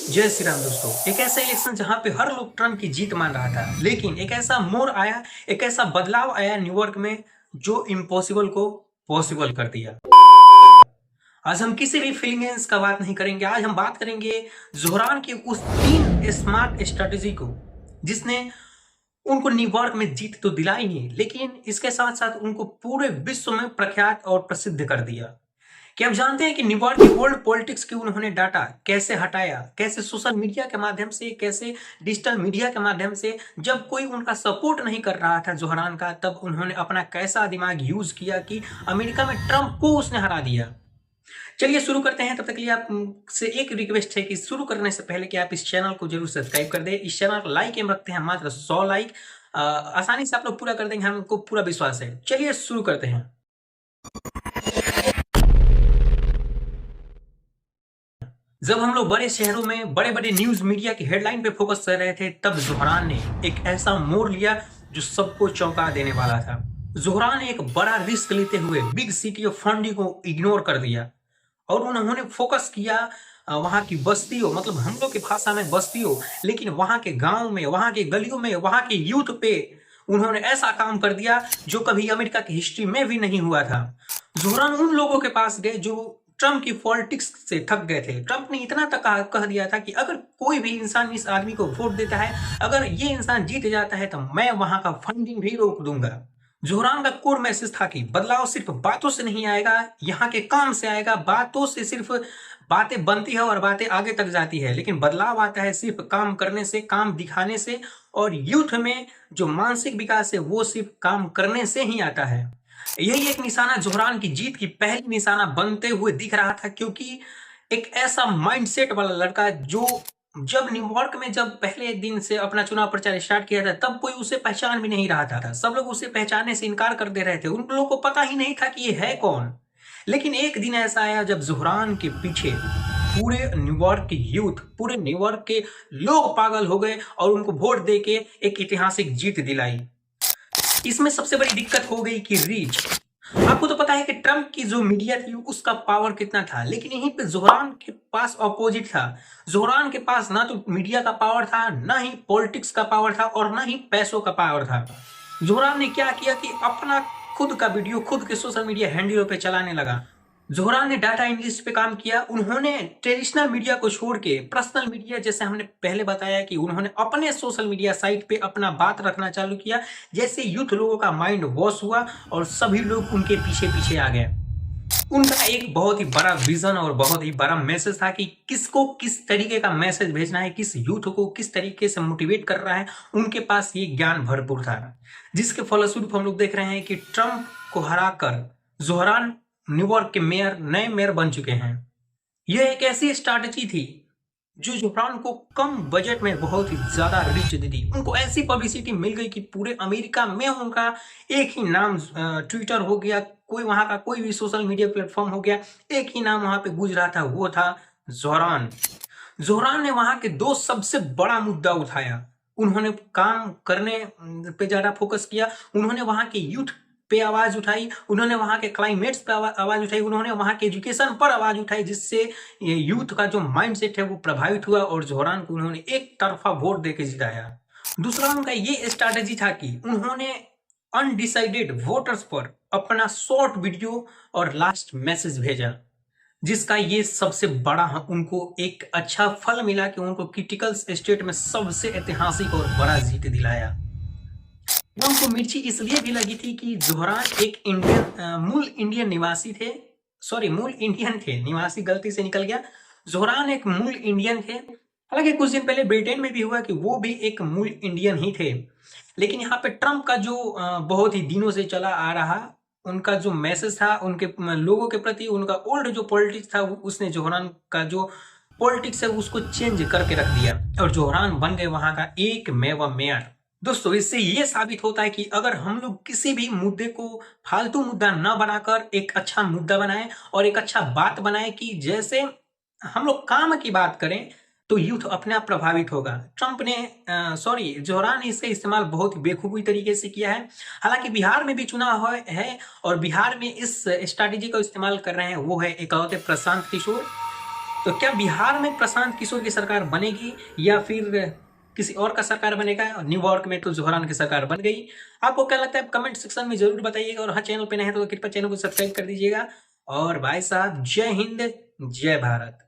जय श्री राम दोस्तों। एक ऐसा इलेक्शन जहां पे हर लोग ट्रम्प की जीत मान रहा था, लेकिन एक ऐसा मोड़ आया, एक ऐसा बदलाव आया न्यूयॉर्क में जो इम्पॉसिबल को पॉसिबल कर दिया। आज हम किसी भी फीलिंग्स का बात नहीं करेंगे। आज हम बात करेंगे जोहरान की उस 3 स्मार्ट स्ट्रेटेजी को जिसने उनको न्यूयॉर्क में जीत तो दिलाई ही, लेकिन इसके साथ साथ उनको पूरे विश्व में प्रख्यात और प्रसिद्ध कर दिया। क्या आप जानते हैं कि न्यूयॉर्क की वर्ल्ड पॉलिटिक्स की उन्होंने डाटा कैसे हटाया, कैसे सोशल मीडिया के माध्यम से, कैसे डिजिटल मीडिया के माध्यम से, जब कोई उनका सपोर्ट नहीं कर रहा था जोहरान का, तब उन्होंने अपना कैसा दिमाग यूज किया कि अमेरिका में ट्रंप को उसने हरा दिया। चलिए शुरू करते हैं। तब तक के लिए आपसे एक रिक्वेस्ट है कि शुरू करने से पहले कि आप इस चैनल को जरूर सब्सक्राइब कर दें। इस चैनल को लाइक एम रखते हैं मात्र 100 लाइक, आसानी से आप लोग पूरा कर देंगे, हमको पूरा विश्वास है। चलिए शुरू करते हैं। जब हम लोग बड़े शहरों में बड़े बड़े न्यूज मीडिया की हेडलाइन पे फोकस कर रहे थे, तब जोहरान ने एक ऐसा मोड़ लिया जो सबको चौंका देने वाला था। जोहरान ने एक बड़ा रिस्क लेते हुए बिग सिटी ऑफ फंडी को इग्नोर कर दिया और उन्होंने फोकस किया वहां की बस्तियों, मतलब हम लोग की भाषा में बस्तियों, लेकिन वहां के गांव में, वहां के गलियों में, वहां के यूथ पे उन्होंने ऐसा काम कर दिया जो कभी अमेरिका की हिस्ट्री में भी नहीं हुआ था। जोहरान उन लोगों के पास गए जो ट्रंप की पॉलिटिक्स से थक गए थे। ट्रंप ने इतना तक कह दिया था कि अगर कोई भी इंसान इस आदमी को वोट देता है, अगर ये इंसान जीत जाता है, तो मैं वहां का फंडिंग भी रोक दूंगा। जोहरान का कोर मैसेज था कि बदलाव सिर्फ बातों से नहीं आएगा, यहाँ के काम से आएगा। बातों से सिर्फ बातें बनती है और बातें आगे तक जाती है, लेकिन बदलाव आता है सिर्फ काम करने से, काम दिखाने से। और यूथ में जो मानसिक विकास है वो सिर्फ काम करने से ही आता है। यही एक निशाना जोहरान की जीत की पहली निशाना बनते हुए दिख रहा था, क्योंकि एक ऐसा माइंडसेट वाला लड़का जो जब न्यूयॉर्क में जब पहले दिन से अपना चुनाव प्रचार स्टार्ट किया था, तब कोई उसे पहचान भी नहीं रहा था। सब लोग उसे पहचानने से इनकार कर दे रहे थे। उन लोगों को पता ही नहीं था कि ये है कौन। लेकिन एक दिन ऐसा आया जब जोहरान के पीछे पूरे न्यूयॉर्क के यूथ, पूरे न्यूयॉर्क के लोग पागल हो गए और उनको वोट दे के एक ऐतिहासिक जीत दिलाई। इसमें सबसे बड़ी दिक्कत हो गई कि रीच। आपको तो पता है कि ट्रंप की जो मीडिया थी उसका पावर कितना था, लेकिन यहीं पे जोहरान के पास ऑपोजिट था। जोहरान के पास ना तो मीडिया का पावर था, ना ही पॉलिटिक्स का पावर था, और ना ही पैसों का पावर था। जोहरान ने क्या किया कि अपना खुद का वीडियो खुद के सोशल मीडिया हैंडलों पे चलाने लगा। जोहरान ने डाटा एनालिस्ट पे काम किया। उन्होंने ट्रेडिशनल मीडिया को छोड़ के पर्सनल मीडिया, जैसे हमने पहले बताया कि उन्होंने अपने सोशल मीडिया साइट पे अपना बात रखना चालू किया। जैसे यूथ लोगों का माइंड वॉश हुआ और सभी लोग उनके पीछे पीछे आ गए। उनका एक बहुत ही बड़ा विजन और बहुत ही बड़ा मैसेज था कि किसको किस तरीके का मैसेज भेजना है, किस यूथ को किस तरीके से मोटिवेट कर रहा है। उनके पास ये ज्ञान भरपूर था, जिसके फलस्वरूप हम लोग देख रहे हैं कि ट्रंप को हराकर जोहरान न्यूयॉर्क के मेयर, नए मेयर बन चुके हैं। यह एक ऐसी स्ट्रैटेजी थी जो जोहरान को कम बजट में बहुत ही ज्यादा रीच दी थी। उनको ऐसी पब्लिसिटी मिल गई कि पूरे अमेरिका में उनका एक ही नाम, ट्विटर हो गया, कोई वहां का कोई भी सोशल मीडिया प्लेटफॉर्म हो गया, एक ही नाम वहां पे गूंज रहा था, वो था जोहरान। जोहरान ने वहां के 2 सबसे बड़ा मुद्दा उठाया। उन्होंने काम करने पे ज्यादा फोकस किया, उन्होंने वहां के यूथ पे आवाज उठाई, उन्होंने वहां के क्लाइमेट्स पे आवाज उठाई, उन्होंने वहां के एजुकेशन पर आवाज उठाई, जिससे ये यूथ का जो माइंडसेट है वो प्रभावित हुआ और जोहरान को उन्होंने एक तरफा वोट देके जिताया। दूसरा उनका ये स्ट्रैटेजी था कि उन्होंने अनडिसाइडेड वोटर्स पर अपना शॉर्ट वीडियो और लास्ट मैसेज भेजा, जिसका ये सबसे बड़ा उनको एक अच्छा फल मिला कि उनको क्रिटिकल स्टेट में सबसे ऐतिहासिक और बड़ा जीत दिलाया। उनको मिर्ची इसलिए भी लगी थी कि जोहरान एक मूल इंडियन निवासी थे, सॉरी मूल इंडियन थे, निवासी गलती से निकल गया। जोहरान एक मूल इंडियन थे। हालांकि कुछ दिन पहले ब्रिटेन में भी हुआ कि वो भी एक मूल इंडियन ही थे। लेकिन यहाँ पे ट्रंप का जो बहुत ही दिनों से चला आ रहा उनका जो मैसेज था उनके लोगों के प्रति, उनका ओल्ड जो पॉलिटिक्स था, उसने जोहरान का जो पॉलिटिक्स है उसको चेंज करके रख दिया और जोहरान बन गए वहां का एक मेयर। दोस्तों, इससे ये साबित होता है कि अगर हम लोग किसी भी मुद्दे को फालतू मुद्दा न बनाकर एक अच्छा मुद्दा बनाएं और एक अच्छा बात बनाएं, कि जैसे हम लोग काम की बात करें तो यूथ अपने आप प्रभावित होगा। ट्रंप ने जोहरान ने इसका इस्तेमाल बहुत बेखूबी तरीके से किया है। हालांकि बिहार में भी चुनाव है और बिहार में इस स्ट्रैटेजी का इस्तेमाल कर रहे हैं, वो है एकलौते प्रशांत किशोर। तो क्या बिहार में प्रशांत किशोर की सरकार बनेगी या फिर किसी और का सरकार बनेगा? न्यूयॉर्क में तो जोहरान की सरकार बन गई। आपको क्या लगता है कमेंट सेक्शन में जरूर बताइएगा, और हाँ, चैनल पे नए हैं तो कृपया चैनल को सब्सक्राइब कर दीजिएगा। और भाई साहब, जय हिंद, जय भारत।